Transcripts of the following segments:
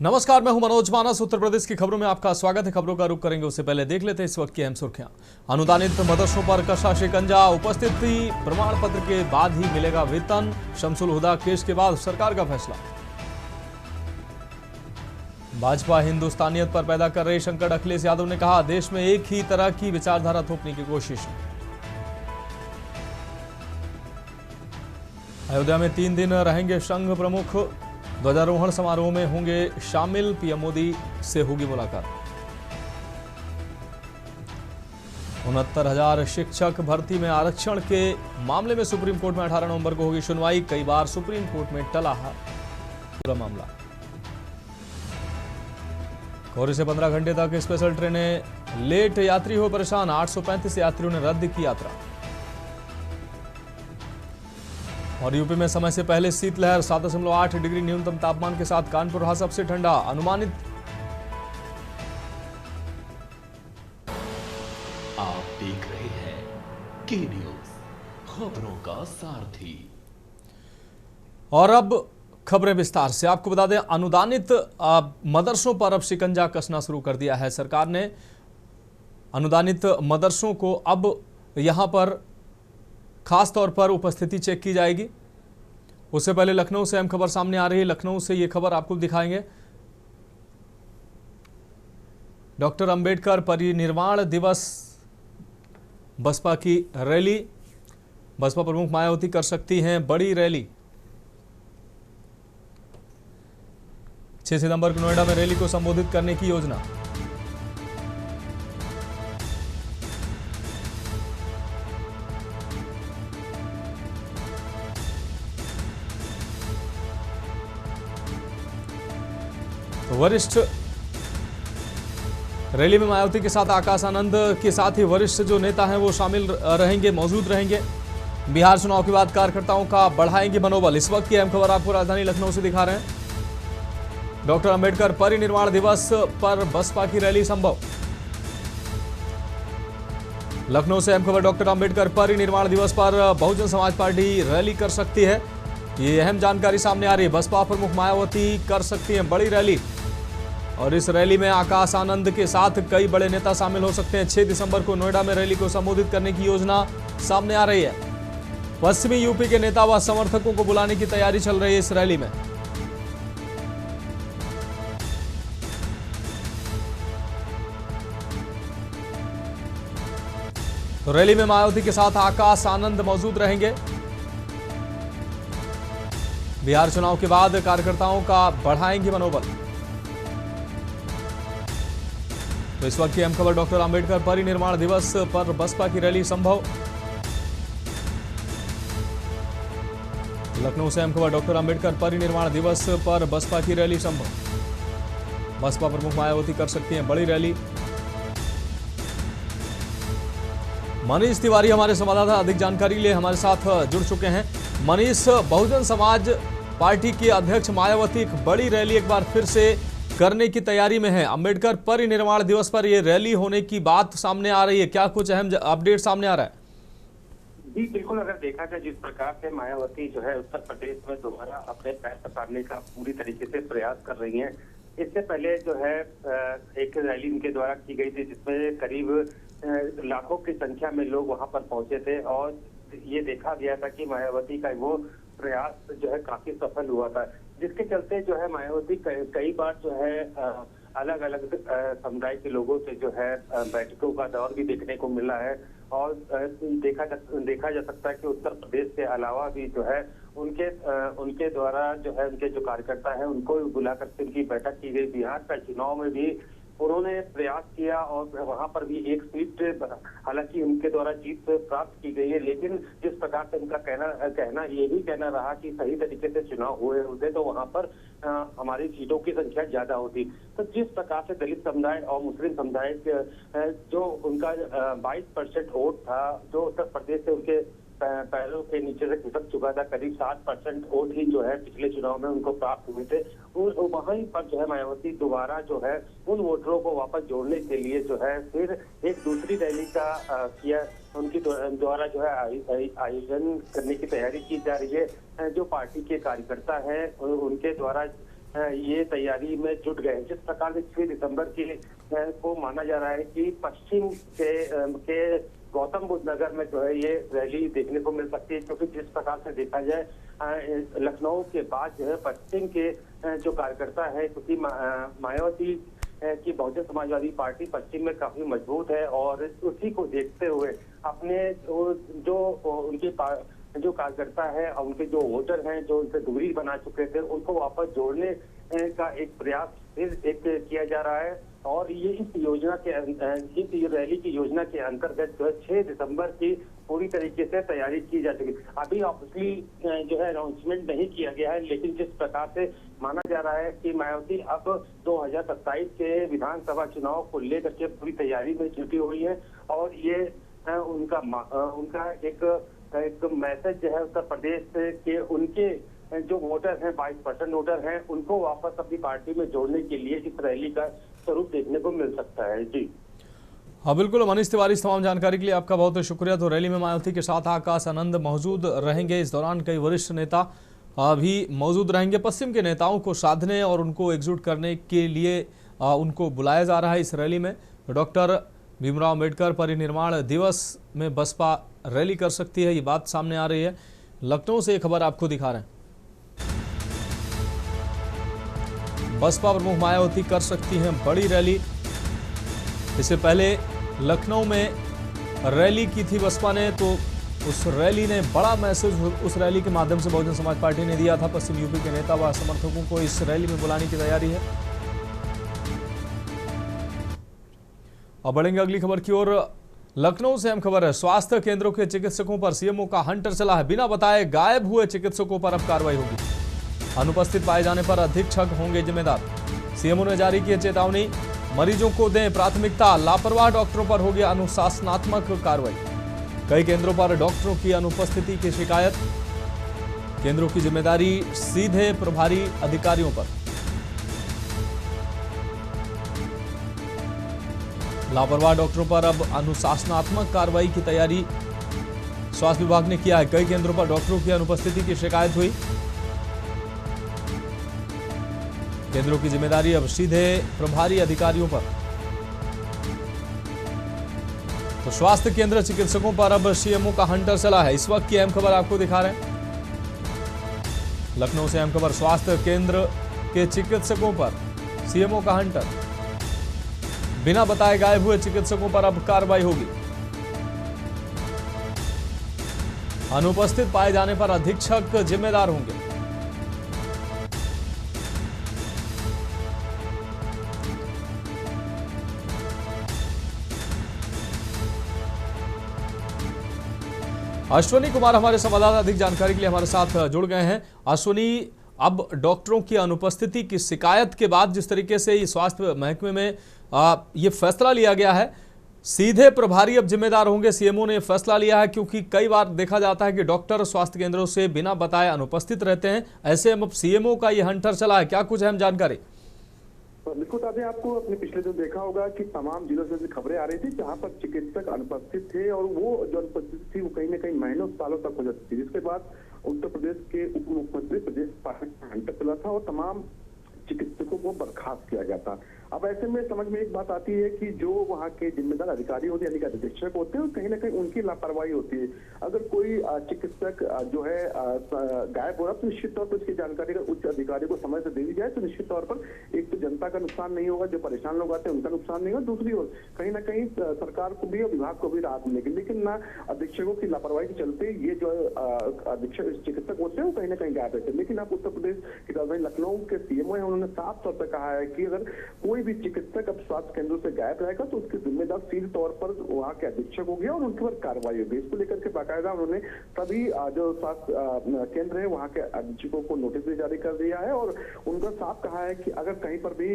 नमस्कार, मैं हूं मनोज मानस। उत्तर प्रदेश की खबरों में आपका स्वागत है। खबरों का रुख करेंगे उससे पहले देख लेते हैं इस वक्त की अहम सुर्खियां। अनुदानित मदरसों पर कसा शिकंजा, उपस्थिति प्रमाण पत्र के बाद ही मिलेगा वेतन। शमसुल हुदा केस के बाद सरकार का फैसला। भाजपा हिंदुस्तानियत पर पैदा कर रही संकट, अखिलेश यादव ने कहा देश में एक ही तरह की विचारधारा थोपने की कोशिश। अयोध्या में 3 दिन रहेंगे संघ प्रमुख, ध्वजारोहण समारोह में होंगे शामिल। पीएम मोदी से होगी मुलाकात। 69,000 शिक्षक भर्ती में आरक्षण के मामले में सुप्रीम कोर्ट में 18 नवंबर को होगी सुनवाई। कई बार सुप्रीम कोर्ट में टला है पूरा मामला। कोहरे से 15 घंटे तक स्पेशल ट्रेनें लेट, यात्री हो परेशान। 835 यात्रियों ने रद्द की यात्रा। और यूपी में समय से पहले शीतलहर, 7.8 डिग्री न्यूनतम तापमान के साथ कानपुर रहा सबसे ठंडा। अनुमानित। आप देख रहे हैं के न्यूज, खबरों का सारथी। और अब खबरें विस्तार से। आपको बता दें, अनुदानित मदरसों पर अब शिकंजा कसना शुरू कर दिया है सरकार ने। अनुदानित मदरसों को अब यहां पर खास तौर पर उपस्थिति चेक की जाएगी। उससे पहले लखनऊ से अहम खबर सामने आ रही है। लखनऊ से ये खबर आपको दिखाएंगे। डॉक्टर अंबेडकर परिनिर्वाण दिवस, बसपा की रैली। बसपा प्रमुख मायावती कर सकती हैं बड़ी रैली। 6 सितंबर को नोएडा में रैली को संबोधित करने की योजना। वरिष्ठ रैली में मायावती के साथ आकाश आनंद के साथ ही वरिष्ठ जो नेता हैं वो शामिल रहेंगे, मौजूद रहेंगे। बिहार चुनाव के बाद कार्यकर्ताओं का बढ़ाएंगे मनोबल। इस वक्त की अहम खबर आपको राजधानी लखनऊ से दिखा रहे हैं। डॉक्टर अंबेडकर परिनिर्वाण दिवस पर बसपा की रैली संभव। लखनऊ से अहम खबर, डॉक्टर अंबेडकर परिनिर्वाण दिवस पर बहुजन समाज पार्टी रैली कर सकती है। ये अहम जानकारी सामने आ रही है। बसपा प्रमुख मायावती कर सकती हैं बड़ी रैली और इस रैली में आकाश आनंद के साथ कई बड़े नेता शामिल हो सकते हैं। 6 दिसंबर को नोएडा में रैली को संबोधित करने की योजना सामने आ रही है। पश्चिमी यूपी के नेता व समर्थकों को बुलाने की तैयारी चल रही है इस रैली में। तो रैली में मायावती के साथ आकाश आनंद मौजूद रहेंगे। बिहार चुनाव के बाद कार्यकर्ताओं का बढ़ाएंगे मनोबल। तो इस वक्त की अहम खबर, डॉक्टर अंबेडकर परिनिर्वाण दिवस पर बसपा की रैली संभव। लखनऊ से अहम खबर, डॉक्टर अंबेडकर परिनिर्वाण दिवस पर बसपा की रैली संभव। बसपा प्रमुख मायावती कर सकती हैं बड़ी रैली। मनीष तिवारी हमारे संवाददाता अधिक जानकारी लिए हमारे साथ जुड़ चुके हैं। मनीष, बहुजन समाज पार्टी की अध्यक्ष मायावती एक बड़ी रैली एक बार फिर से करने की तैयारी में है। अंबेडकर परिनिर्वाण दिवस पर यह रैली होने की बात सामने आ रही है, क्या कुछ अहम अपडेट सामने आ रहा है? जी बिल्कुल, अगर देखा जाए जिस प्रकार से मायावती जो है उत्तर प्रदेश में दोबारा अपने पैर पसारने का पूरी तरीके से प्रयास कर रही हैं। इससे पहले जो है एक रैली उनके द्वारा की गई थी जिसमें करीब लाखों की संख्या में लोग वहां पर पहुंचे थे और ये देखा गया था कि मायावती का वो प्रयास जो है काफी सफल हुआ था, जिसके चलते जो है मायावती कई बार जो है अलग अलग समुदाय के लोगों से जो है बैठकों का दौर भी देखने को मिला है। और देखा जा सकता है कि उत्तर प्रदेश के अलावा भी जो है उनके द्वारा जो है उनके जो कार्यकर्ता हैं उनको बुला करके उनकी बैठक की गई। बिहार का चुनाव में भी उन्होंने प्रयास किया और वहां पर भी एक सीट हालांकि उनके द्वारा जीत प्राप्त की गई है, लेकिन जिस प्रकार से उनका कहना ये भी कहना रहा कि सही तरीके से चुनाव हुए होते तो वहां पर हमारी सीटों की संख्या ज्यादा होती। तो जिस प्रकार से दलित समुदाय और मुस्लिम समुदाय जो उनका 22% वोट था, जो उत्तर प्रदेश से उनके पैरों के नीचे से खिसक चुका था, करीब 7% वोट ही जो है पिछले चुनाव में उनको प्राप्त हुए थे। वहीं पर जो है मायावती दोबारा जो है उन वोटरों को वापस जोड़ने के लिए जो है फिर एक दूसरी रैली का किया उनकी द्वारा जो है आयोजन करने की तैयारी की जा रही है। जो पार्टी के कार्यकर्ता हैं उनके द्वारा ये तैयारी में जुट गए। जिस प्रकार से 6 दिसंबर को माना जा रहा है कि पश्चिम के गौतम बुद्ध नगर में जो है ये रैली देखने को मिल सकती है, क्योंकि जिस प्रकार से देखा जाए लखनऊ के बाद जो है पश्चिम के जो कार्यकर्ता है, क्योंकि मायावती की बहुजन समाजवादी पार्टी पश्चिम में काफी मजबूत है और उसी को देखते हुए अपने जो उनकी जो कार्यकर्ता है और उनके जो वोटर हैं जो उनसे दूरी बना चुके थे, उनको वापस जोड़ने का एक प्रयास फिर एक किया जा रहा है। और ये इस योजना के इस रैली की योजना के अंतर्गत जो है 6 दिसंबर की पूरी तरीके से तैयारी की जा चुकी। अभी ऑफिशियली जो है अनाउंसमेंट नहीं किया गया है, लेकिन जिस प्रकार से माना जा रहा है कि मायावती अब 2027 के विधानसभा चुनाव को लेकर के पूरी तैयारी में जुटी हुई है और ये उनका एक मैसेज जो है उत्तर प्रदेश के उनके जो वोटर हैं 22% वोटर हैं, उनको वापस अपनी पार्टी में जोड़ने के लिए इस रैली का स्वरूप देखने को मिल सकता है। जी हाँ बिल्कुल, मनीष तिवारी, इस तमाम जानकारी के लिए आपका बहुत बहुत शुक्रिया। तो रैली में मायावती के साथ आकाश आनंद मौजूद रहेंगे। इस दौरान कई वरिष्ठ नेता भी मौजूद रहेंगे। पश्चिम के नेताओं को साधने और उनको एकजुट करने के लिए उनको बुलाया जा रहा है इस रैली में। डॉक्टर भीमराव अम्बेडकर परिनिर्माण दिवस में बसपा रैली कर सकती है, ये बात सामने आ रही है। लखनऊ से एक खबर आपको दिखा रहे हैं। बसपा प्रमुख मायावती कर सकती हैं बड़ी रैली। इससे पहले लखनऊ में रैली की थी बसपा ने, तो उस रैली ने बड़ा मैसेज उस रैली के माध्यम से बहुजन समाज पार्टी ने दिया था। पश्चिम यूपी के नेता व समर्थकों को इस रैली में बुलाने की तैयारी है। अब बढ़ेंगे अगली खबर की ओर। लखनऊ से अहम खबर है, स्वास्थ्य केंद्रों के चिकित्सकों पर सीएमओ का हंटर चला है। बिना बताए गायब हुए चिकित्सकों पर अब कार्रवाई होगी। अनुपस्थित पाए जाने पर अधीक्षक होंगे जिम्मेदार। सीएमओ ने जारी की चेतावनी, मरीजों को दें प्राथमिकता, लापरवाह डॉक्टरों पर होगी अनुशासनात्मक कार्रवाई। कई केंद्रों पर डॉक्टरों की अनुपस्थिति की शिकायत, केंद्रों की जिम्मेदारी सीधे प्रभारी अधिकारियों पर। लापरवाह डॉक्टरों पर अब अनुशासनात्मक कार्रवाई की तैयारी स्वास्थ्य विभाग ने किया है। कई केंद्रों पर डॉक्टरों की अनुपस्थिति की शिकायत हुई। केंद्रों की जिम्मेदारी अब सीधे प्रभारी अधिकारियों पर। तो स्वास्थ्य केंद्र चिकित्सकों पर अब सीएमओ का हंटर चला है। इस वक्त की अहम खबर आपको दिखा रहे हैं। लखनऊ से अहम खबर, स्वास्थ्य केंद्र के चिकित्सकों पर सीएमओ का हंटर। बिना बताए गायब हुए चिकित्सकों पर अब कार्रवाई होगी। अनुपस्थित पाए जाने पर अधीक्षक जिम्मेदार होंगे। अश्वनी कुमार हमारे संवाददाता अधिक जानकारी के लिए हमारे साथ जुड़ गए हैं। अश्वनी, अब डॉक्टरों की अनुपस्थिति की शिकायत के बाद जिस तरीके से ये स्वास्थ्य महकमे में ये फैसला लिया गया है, सीधे प्रभारी अब जिम्मेदार होंगे। सीएमओ ने फैसला लिया है, क्योंकि कई बार देखा जाता है कि डॉक्टर स्वास्थ्य केंद्रों से बिना बताए अनुपस्थित रहते हैं। ऐसे में अब सीएमओ का ये हंटर चला है, क्या कुछ अहम जानकारी? बिल्कुल, अभी आपको अपने पिछले दिन देखा होगा कि तमाम जिलों से खबरें आ रही थी जहां पर चिकित्सक अनुपस्थित थे और वो जो अनुपस्थित थी वो कहीं ना कहीं महीनों सालों तक हो जाती थी, जिसके बाद उत्तर प्रदेश के उप मुख्यमंत्री प्रदेश पाठक का हंटर चला था और तमाम चिकित्सकों को बर्खास्त किया गया था। अब ऐसे में समझ में एक बात आती है कि जो वहाँ के जिम्मेदार अधिकारी होते हैं यानी कि अधीक्षक होते हैं, कहीं ना कहीं उनकी लापरवाही होती है। अगर कोई चिकित्सक जो है गायब हो रहा तो निश्चित तौर पर उसकी जानकारी अगर उच्च अधिकारी को समय से दे दी जाए तो निश्चित तौर पर एक तो जनता का नुकसान नहीं होगा, जो परेशान लोग आते हैं उनका नुकसान नहीं होगा, दूसरी ओर कहीं ना कहीं सरकार को भी और विभाग को भी राहत मिलेगी। लेकिन ना अधीक्षकों की लापरवाही के चलते ये जो अधीक्षक चिकित्सक होते हैं वो कहीं ना कहीं गायब रहते हैं। लेकिन आप उत्तर प्रदेश की राजधानी लखनऊ के सीएमओ है, उन्होंने साफ तौर पर कहा है कि अगर कोई भी चिकित्सक अब स्वास्थ्य केंद्रों से गायब रहेगा तो उसके जिम्मेदार सीधे तौर पर वहां के अधीक्षक हो गया और उनके पर कार्रवाई होगी। इसको लेकर के बाकायदा उन्होंने सभी जो स्वास्थ्य केंद्र है वहां के अधीक्षकों को नोटिस भी जारी कर दिया है और उनका साफ कहा है कि अगर कहीं पर भी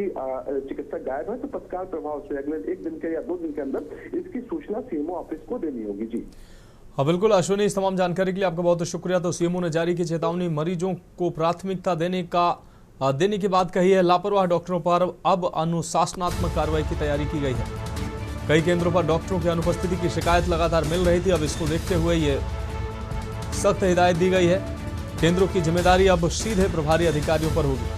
चिकित्सक गायब है तो तत्काल प्रभाव से अगले 1 दिन के या 2 दिन के अंदर इसकी सूचना सीएमओ ऑफिस को देनी होगी। जी हाँ बिल्कुल अश्विनी, इस तमाम जानकारी के लिए आपका बहुत शुक्रिया। तो सीएमओ ने जारी की चेतावनी, मरीजों को प्राथमिकता देने की बात कही है। लापरवाह डॉक्टरों पर अब अनुशासनात्मक कार्रवाई की तैयारी की गई है। कई केंद्रों पर डॉक्टरों की अनुपस्थिति की शिकायत लगातार मिल रही थी। अब इसको देखते हुए ये सख्त हिदायत दी गई है। केंद्रों की जिम्मेदारी अब सीधे प्रभारी अधिकारियों पर होगी।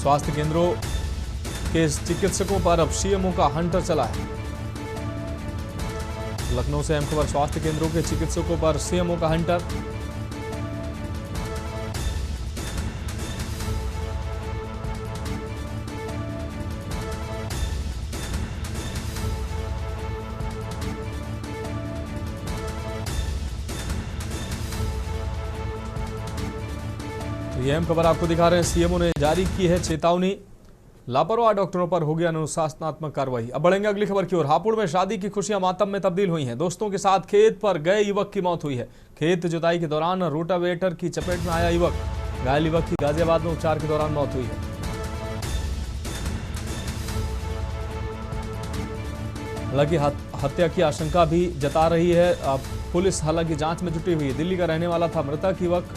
स्वास्थ्य केंद्रों के चिकित्सकों पर अब सीएमओ का हंटर चला है। लखनऊ से अहम खबर, स्वास्थ्य केंद्रों के चिकित्सकों पर सीएमओ का हंटर। ये अहम खबर आपको दिखा रहे हैं, सीएमओ ने जारी की है चेतावनी, लापरवाह डॉक्टरों पर होगी अनुशासनात्मक कार्रवाई। अब बढ़ेंगे अगली खबर की ओर। हापुड़ में शादी की खुशियां मातम में तब्दील हुई हैं। दोस्तों के साथ खेत पर गए युवक की मौत हुई है। खेत जुताई के दौरान रोटावेटर की चपेट में आया युवक। घायल युवक की गाजियाबाद में उपचार के दौरान मौत हुई है। हालांकि हत्या की आशंका भी जता रही है पुलिस, हालांकि जांच में जुटी हुई है। दिल्ली का रहने वाला था मृतक युवक।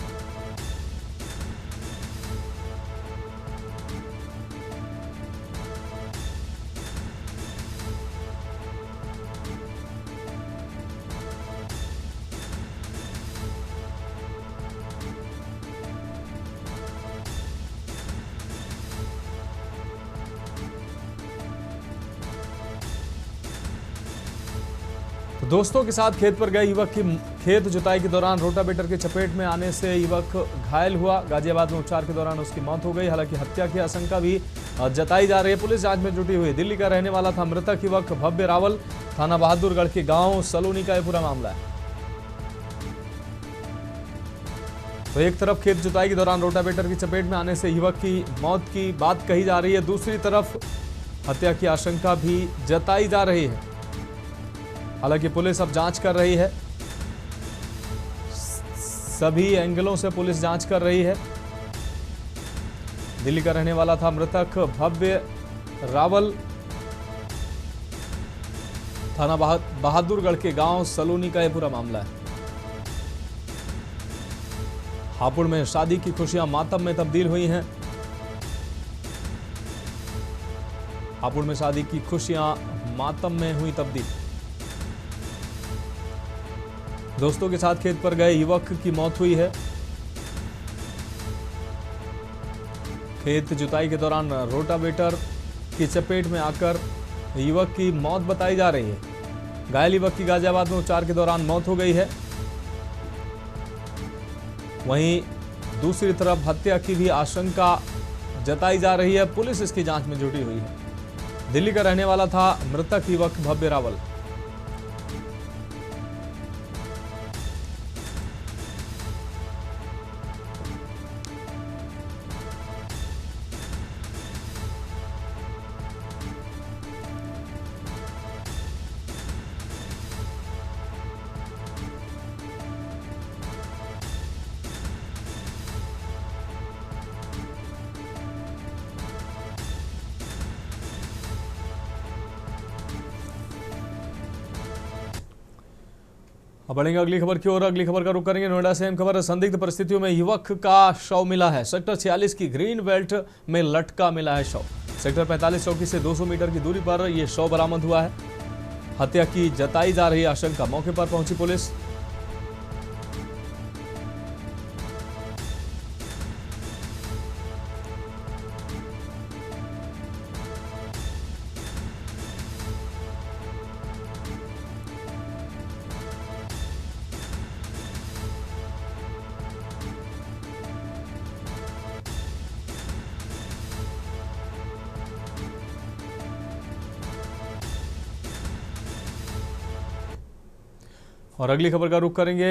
दोस्तों के साथ खेत पर गए युवक की खेत जुताई के दौरान रोटावेटर के चपेट में आने से युवक घायल हुआ। गाजियाबाद में उपचार के दौरान उसकी मौत हो गई। हालांकि हत्या की आशंका भी जताई जा रही है। पुलिस जांच में जुटी हुई है। दिल्ली का रहने वाला था मृतक युवक भव्य रावल। थाना बहादुरगढ़ के गांव सलोनी का यह पूरा मामला है। तो एक तरफ खेत जुताई के दौरान रोटावेटर की चपेट में आने से युवक की मौत की बात कही जा रही है, दूसरी तरफ हत्या की आशंका भी जताई जा रही है। हालांकि पुलिस अब जांच कर रही है, सभी एंगलों से पुलिस जांच कर रही है। दिल्ली का रहने वाला था मृतक भव्य रावल। थाना बहादुरगढ़ के गांव सलोनी का यह पूरा मामला है। हापुड़ में शादी की खुशियां मातम में तब्दील हुई हैं। हापुड़ में शादी की खुशियां मातम में हुई तब्दील। दोस्तों के साथ खेत पर गए युवक की मौत हुई है। खेत जुताई के दौरान रोटावेटर की चपेट में आकर युवक की मौत बताई जा रही है। घायल युवक की गाजियाबाद में उपचार के दौरान मौत हो गई है। वहीं दूसरी तरफ हत्या की भी आशंका जताई जा रही है। पुलिस इसकी जांच में जुटी हुई है। दिल्ली का रहने वाला था मृतक युवक भव्य रावल। अब बढ़ेंगे अगली खबर की ओर। अगली खबर का रुख करेंगे नोएडा से। अहम खबर है, संदिग्ध परिस्थितियों में युवक का शव मिला है। सेक्टर 46 की ग्रीन बेल्ट में लटका मिला है शव। सेक्टर 45 चौकी से 200 मीटर की दूरी पर यह शव बरामद हुआ है। हत्या की जताई जा रही आशंका। मौके पर पहुंची पुलिस। और अगली खबर का रुख करेंगे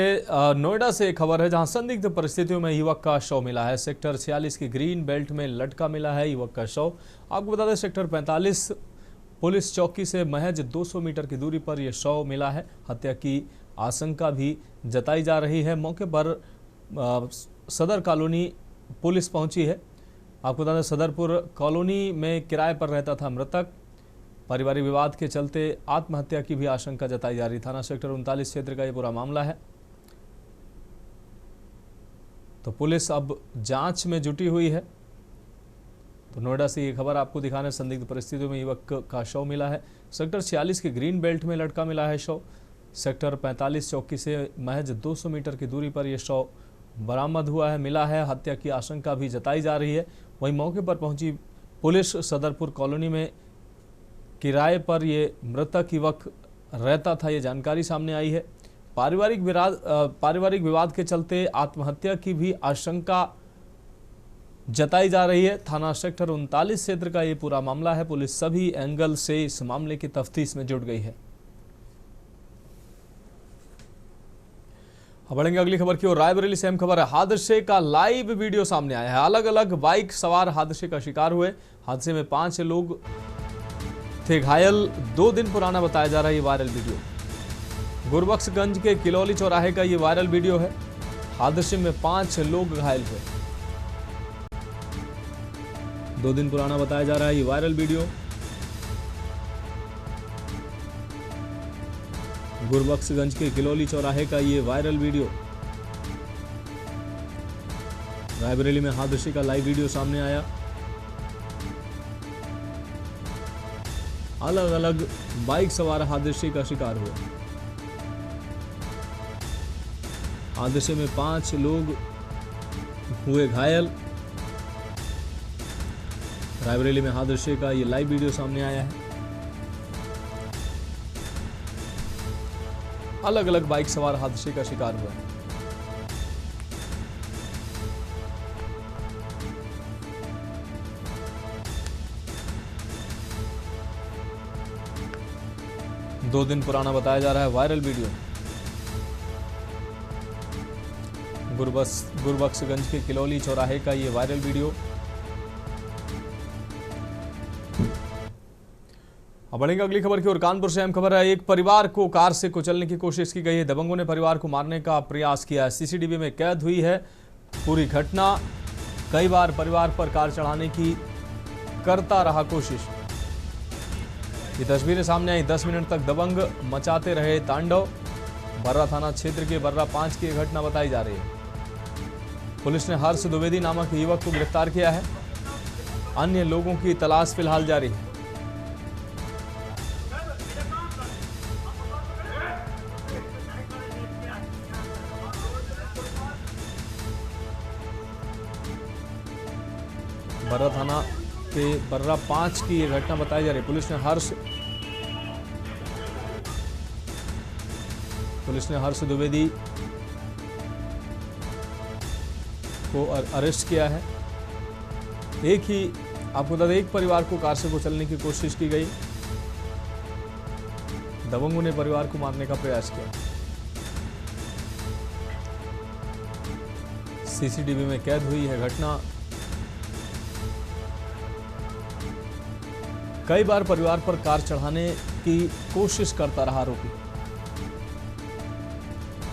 नोएडा से। एक खबर है जहां संदिग्ध परिस्थितियों में युवक का शव मिला है। सेक्टर 46 की ग्रीन बेल्ट में लटका मिला है युवक का शव। आपको बता दें, सेक्टर 45 पुलिस चौकी से महज 200 मीटर की दूरी पर यह शव मिला है। हत्या की आशंका भी जताई जा रही है। मौके पर सदर कॉलोनी पुलिस पहुंची है। आपको बता दें, सदरपुर कॉलोनी में किराए पर रहता था मृतक। पारिवारिक विवाद के चलते आत्महत्या की भी आशंका जताई जा रही। थाना सेक्टर 39 क्षेत्र का यह पूरा मामला है। तो पुलिस अब जांच में जुटी हुई है। तो नोएडा से ये खबर आपको दिखाने, संदिग्ध परिस्थितियों में युवक का शव मिला है। सेक्टर 46 की ग्रीन बेल्ट में लटका मिला है शव। सेक्टर 45 चौकी से महज 200 मीटर की दूरी पर यह शव बरामद हुआ है, मिला है। हत्या की आशंका भी जताई जा रही है। वहीं मौके पर पहुंची पुलिस सदरपुर कॉलोनी में किराए पर ये मृतक युवक रहता था, ये जानकारी सामने आई है। पारिवारिक विवाद के चलते आत्महत्या की भी आशंका जताई जा रही है। थाना सेक्टर 39 क्षेत्र का ये पूरा मामला है। पुलिस सभी एंगल से इस मामले की तफ्तीश में जुट गई है। अब बढ़ेंगे अगली खबर की ओर। रायबरेली से अहम खबर है। हादसे का लाइव वीडियो सामने आया है। अलग अलग बाइक सवार हादसे का शिकार हुए। हादसे में 5 लोग थे घायल। 2 दिन पुराना बताया जा रहा है ये वायरल वीडियो। गुरबख्शगंज के किलौली चौराहे का ये वायरल वीडियो है। हादसे में 5 लोग घायल हुए। 2 दिन पुराना बताया जा रहा है ये वायरल वीडियो। गुरबख्शगंज के किलौली चौराहे का ये वायरल वीडियो। रायबरेली में हादसे का लाइव वीडियो सामने आया। अलग अलग बाइक सवार हादसे का शिकार हुए। हादसे में 5 लोग हुए घायल। रायबरेली में हादसे का ये लाइव वीडियो सामने आया है। अलग अलग बाइक सवार हादसे का शिकार हुआ है। दो दिन पुराना बताया जा रहा है वायरल वीडियो। गुरबख्शगंज के किलौली चौराहे का ये वायरल वीडियो। अब बढ़ेंगे अगली खबर की ओर। कानपुर से अहम खबर है। एक परिवार को कार से कुचलने की कोशिश की गई है। दबंगों ने परिवार को मारने का प्रयास किया है। सीसीटीवी में कैद हुई है पूरी घटना। कई बार परिवार पर कार चढ़ाने की करता रहा कोशिश। ये तस्वीरें सामने आई। 10 मिनट तक दबंग मचाते रहे तांडव। बर्रा थाना क्षेत्र के बर्रा 5 की घटना बताई जा रही है। पुलिस ने हर्ष द्विवेदी नामक युवक को गिरफ्तार किया है। अन्य लोगों की तलाश फिलहाल जारी है। बर्रा थाना के बर्रा 5 की यह घटना बताई जा रही है। पुलिस ने हर्ष द्विवेदी को अरेस्ट किया है। आपको बता दें, एक परिवार को कार से कुचलने की कोशिश की गई। दबंगों ने परिवार को मारने का प्रयास किया। सीसीटीवी में कैद हुई है घटना। कई बार परिवार पर कार चढ़ाने की कोशिश करता रहा आरोपी।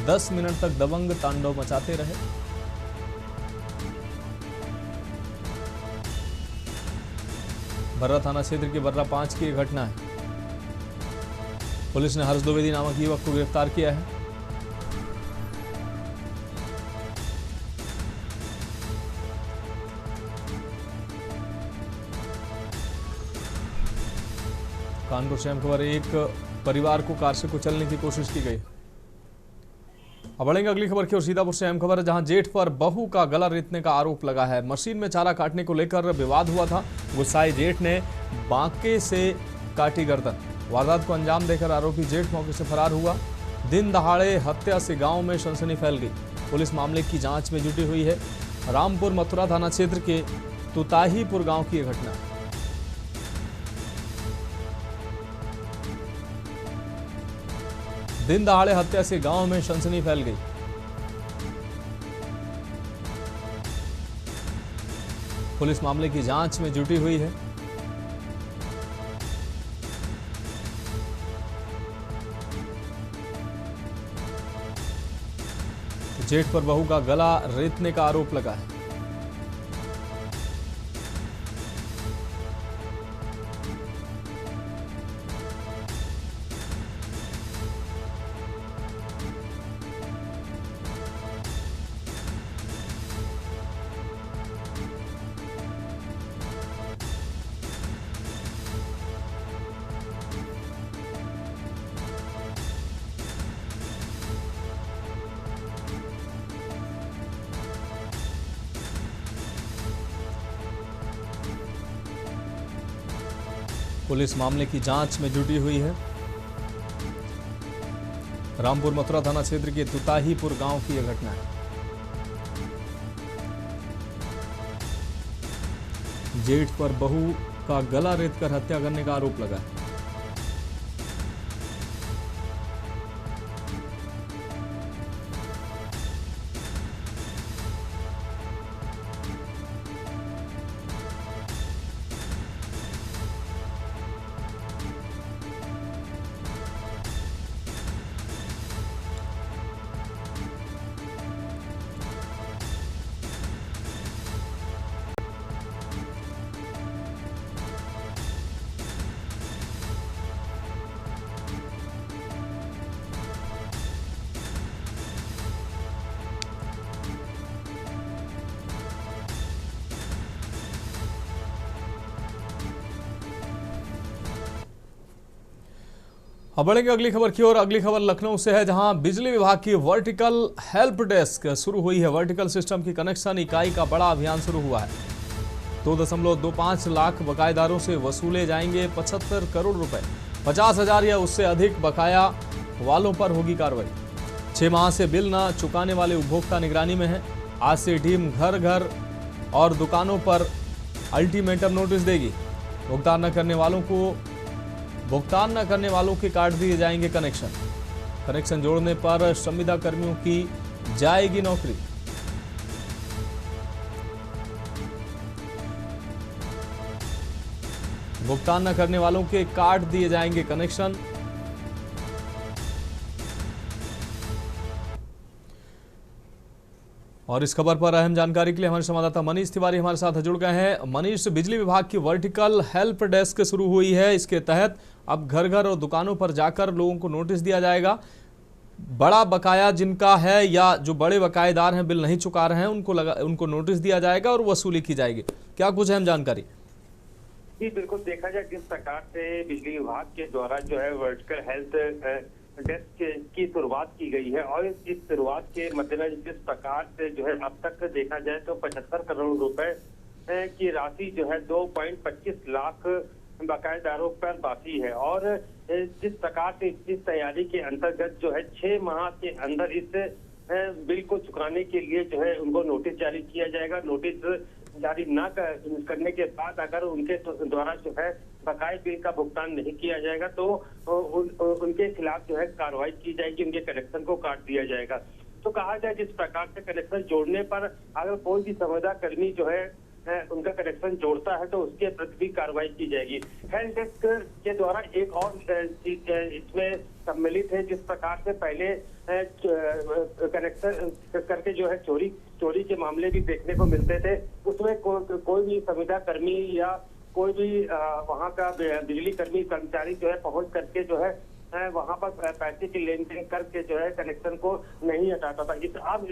10 मिनट तक दबंग तांडव मचाते रहे। बर्रा थाना क्षेत्र के बर्रा 5 की घटना है। पुलिस ने हर्ष द्विवेदी नामक युवक को गिरफ्तार किया है। कानपुर से अहम खबर। एक परिवार को कार से कुचलने की कोशिश की गई। अब बढ़ेंगे अगली खबर की ओर। सीतापुर से अहम खबर है, जहां जेठ पर बहू का गला रेतने का आरोप लगा है। मशीन में चारा काटने को लेकर विवाद हुआ था। गुस्साए जेठ ने बांके से काटी गर्दन। वारदात को अंजाम देकर आरोपी जेठ मौके से फरार हुआ। दिन दहाड़े हत्या से गांव में सनसनी फैल गई। पुलिस मामले की जांच में जुटी हुई है। रामपुर मथुरा थाना क्षेत्र के तुताहीपुर गांव की यह घटना है। दिन दहाड़े हत्या से गांव में सनसनी फैल गई। पुलिस मामले की जांच में जुटी हुई है। जेठ पर बहू का गला रेतने का आरोप लगा है। पुलिस मामले की जांच में जुटी हुई है। रामपुर मथुरा थाना क्षेत्र के तुताहीपुर गांव की यह घटना है। जेठ पर बहू का गला रेतकर हत्या करने का आरोप लगा है। अब बढ़ेंगे अगली खबर की ओर। अगली खबर लखनऊ से है, जहां बिजली विभाग की वर्टिकल हेल्प डेस्क शुरू हुई है। वर्टिकल सिस्टम की कनेक्शन इकाई का बड़ा अभियान शुरू हुआ है। 2.25 लाख बकायेदारों से वसूले जाएंगे 75 करोड़ रुपए। 50,000 या उससे अधिक बकाया वालों पर होगी कार्रवाई। 6 माह से बिल न चुकाने वाले उपभोक्ता निगरानी में है। आज से टीम घर घर और दुकानों पर अल्टीमेटम नोटिस देगी। भुगतान न करने वालों के काट दिए जाएंगे कनेक्शन जोड़ने पर संविदा कर्मियों की जाएगी नौकरी। भुगतान न करने वालों के काट दिए जाएंगे कनेक्शन। और इस खबर पर अहम जानकारी के लिए हमारे संवाददाता मनीष तिवारी हमारे साथ जुड़ गए हैं। मनीष, बिजली विभाग की वर्टिकल हेल्प डेस्क शुरू हुई है। इसके तहत अब घर घर और दुकानों पर जाकर लोगों को नोटिस दिया जाएगा। बड़ा बकाया जिनका है या जो बड़े बकायेदार हैं, बिल नहीं चुका रहे हैं, उनको नोटिस दिया जाएगा और वसूली की जाएगी। क्या कुछ अहम जानकारी? जी बिल्कुल, देखा जाए जिस प्रकार से बिजली विभाग के द्वारा जो है वर्टिकल हेल्थ डेस्क की शुरुआत की गई है और इस शुरुआत के मद्देनजर जिस प्रकार से जो है अब तक देखा जाए तो 75 करोड़ रुपए की राशि जो है 2.25 लाख बकायेदारों पर बाकी है। और जिस प्रकार से इस तैयारी के अंतर्गत जो है 6 माह के अंदर इस बिल को चुकाने के लिए जो है उनको नोटिस जारी किया जाएगा। नोटिस जारी न करने के बाद अगर उनके द्वारा जो है बकाये बिल का भुगतान नहीं किया जाएगा तो उनके खिलाफ जो है कार्रवाई की जाएगी, उनके कनेक्शन को काट दिया जाएगा। तो कहा जाए जिस प्रकार से कनेक्शन जोड़ने पर अगर कोई भी संविदा कर्मी जो है उनका कनेक्शन जोड़ता है तो उसके प्रति भी कार्रवाई की जाएगी। हेल्प डेस्क के द्वारा एक और चीज इसमें सम्मिलित है, जिस प्रकार से पहले कनेक्शन करके जो है चोरी के मामले भी देखने को मिलते थे। उसमें कोई भी संविदा कर्मी या कोई भी वहाँ का बिजली कर्मचारी जो है पहुंच करके जो है वहाँ पर पैसे की लेन देन करके जो है कनेक्शन को नहीं हटाता था। अब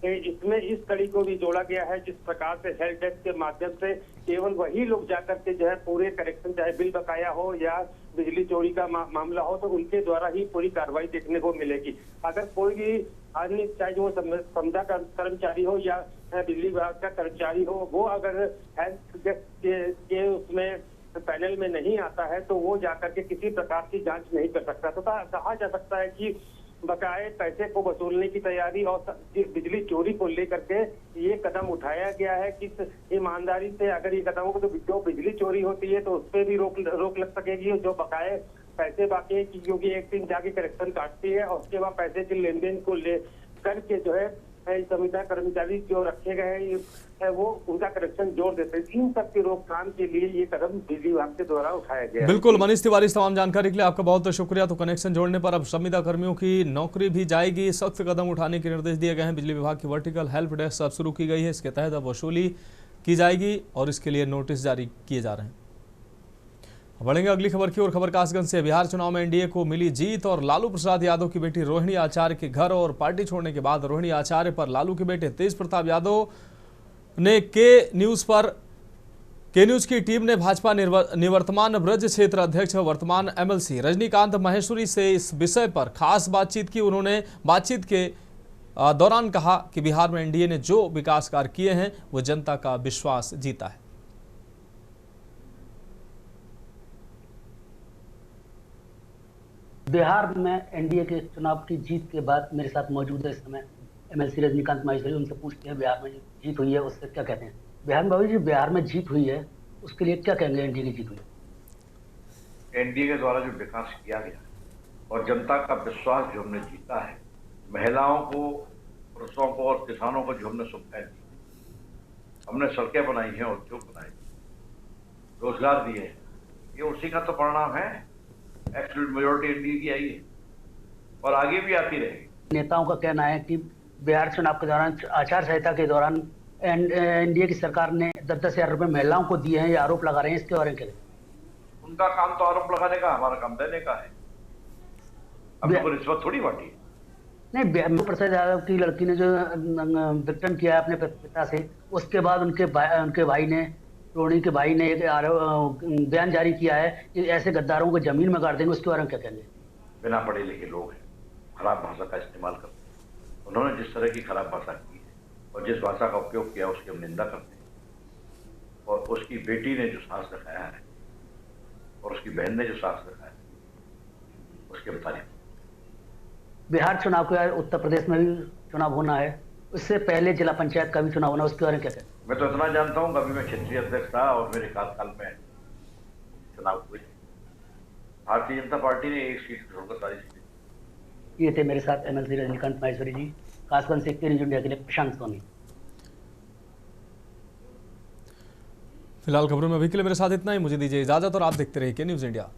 इसमें इस कड़ी को भी जोड़ा गया है, जिस प्रकार से हेल्प डेस्क के माध्यम से केवल वही लोग जाकर के जो है पूरे कनेक्शन, चाहे बिल बकाया हो या बिजली चोरी का मामला हो, तो उनके द्वारा ही पूरी कार्रवाई देखने को मिलेगी। अगर कोई भी आदमी, चाहे वो संविदा कर्मचारी हो या बिजली विभाग का कर्मचारी हो, वो अगर हेल्प डेस्क के उसमें पैनल में नहीं आता है तो वो जाकर के किसी प्रकार की जांच नहीं कर सकता। तो कहा जा सकता है कि बकाये पैसे को वसूलने की तैयारी और बिजली चोरी को लेकर के ये कदम उठाया गया है कि ईमानदारी से अगर ये कदम हो तो जो बिजली चोरी होती है तो उस पर भी रोक लग सकेगी। जो बकाये पैसे बाकी है क्योंकि एक दिन जाके कनेक्शन काटती है और उसके बाद पैसे के लेन देन को ले करके जो है संविदा कर्मचारी जो रखे गए हैं वो उनका कनेक्शन जोड़ देते हैं। इन सब की रोकथाम के लिए ये कदम बिजली विभाग के द्वारा उठाया गया है। बिल्कुल मनीष तिवारी, इस तमाम जानकारी के लिए आपका बहुत बहुत शुक्रिया। तो कनेक्शन जोड़ने पर अब संविदा कर्मियों की नौकरी भी जाएगी। सख्त कदम उठाने के निर्देश दिए गए हैं। बिजली विभाग की वर्टिकल हेल्प डेस्क अब शुरू की गई है। इसके तहत अब वसूली की जाएगी और इसके लिए नोटिस जारी किए जा रहे हैं। बढ़ेंगे अगली खबर की ओर। खबर कासगंज से। बिहार चुनाव में एनडीए को मिली जीत और लालू प्रसाद यादव की बेटी रोहिणी आचार्य के घर और पार्टी छोड़ने के बाद रोहिणी आचार्य पर लालू के बेटे तेज प्रताप यादव ने के न्यूज की टीम ने भाजपा निवर्तमान ब्रज क्षेत्र अध्यक्ष वर्तमान एमएलसी रजनीकांत माहेश्वरी से इस विषय पर खास बातचीत की। उन्होंने बातचीत के दौरान कहा कि बिहार में एनडीए ने जो विकास कार्य किए हैं वो जनता का विश्वास जीता है। बिहार में एनडीए के चुनाव की जीत के बाद मेरे साथ मौजूद है इस समय एमएलसी रजनीकांत माहेश्वरी। उनसे पूछते हैं बिहार में जो जीत हुई है उससे क्या कहते हैं। बिहार में बाबू जी, बिहार में जीत हुई है उसके लिए क्या कहेंगे? एनडीए की जीत हुई है, एनडीए के द्वारा जो विकास किया गया और जनता का विश्वास जो हमने जीता है, महिलाओं को, पुरुषों को और किसानों को जो हमने सुविधाएं दी, हमने सड़कें बनाई हैं, उद्योग बनाए, रोजगार दिए, ये उसी का तो परिणाम है। एब्सोल्यूट मेजॉरिटी एनडीए की आई है और आगे भी आती रहेगी। नेताओं का कहना है कि बिहार चुनाव के दौरान, आचार संहिता के दौरान एनडीए की सरकार ने 10-10 हजार रुपए महिलाओं को दिए हैं, ये आरोप लगा रहे हैं, इसके बारे में क्या? उनका काम तो आरोप लगाने का, हमारा काम देने का है। अब तो रिश्वत थोड़ी बांटी है। नहीं, प्रसाद यादव की लड़की ने जो विघटन किया है अपने पिता से, उसके बाद उनके भाई ने, रोहिणी के भाई ने एक बयान जारी किया है कि ऐसे गद्दारों को जमीन में गाड़ देंगे, उसके बारे में क्या कहेंगे? बिना पढ़े लिखे लोग हैं, खराब भाषा का इस्तेमाल करते हैं। उन्होंने जिस तरह की खराब भाषा की है और जिस भाषा का उपयोग किया उसकी हम निंदा करते हैं। और उसकी बेटी ने जो साहस दिखाया है और उसकी बहन ने जो साहस दिखाया है, उसके मुताबिक बिहार चुनाव के बाद उत्तर प्रदेश में भी चुनाव होना है, उससे पहले जिला पंचायत का भी चुनाव होना, उसके बारे में क्या कहते हैं? मैं तो इतना जानता हूँ, कभी मैं क्षेत्रीय अध्यक्ष था और मेरे कार्यकाल में चुनाव हुए। भारतीय जनता पार्टी ने एक सीट छोड़कर सारी सीटें। ये थे मेरे साथ एमएलसी रजनीकांत माहेश्वरी जी, कासगंज से न्यूज इंडिया के लिए प्रशांत स्वामी। फिलहाल खबरों में अभी के लिए मेरे साथ इतना ही, मुझे दीजिए इजाजत और आप देखते रहिए के न्यूज इंडिया।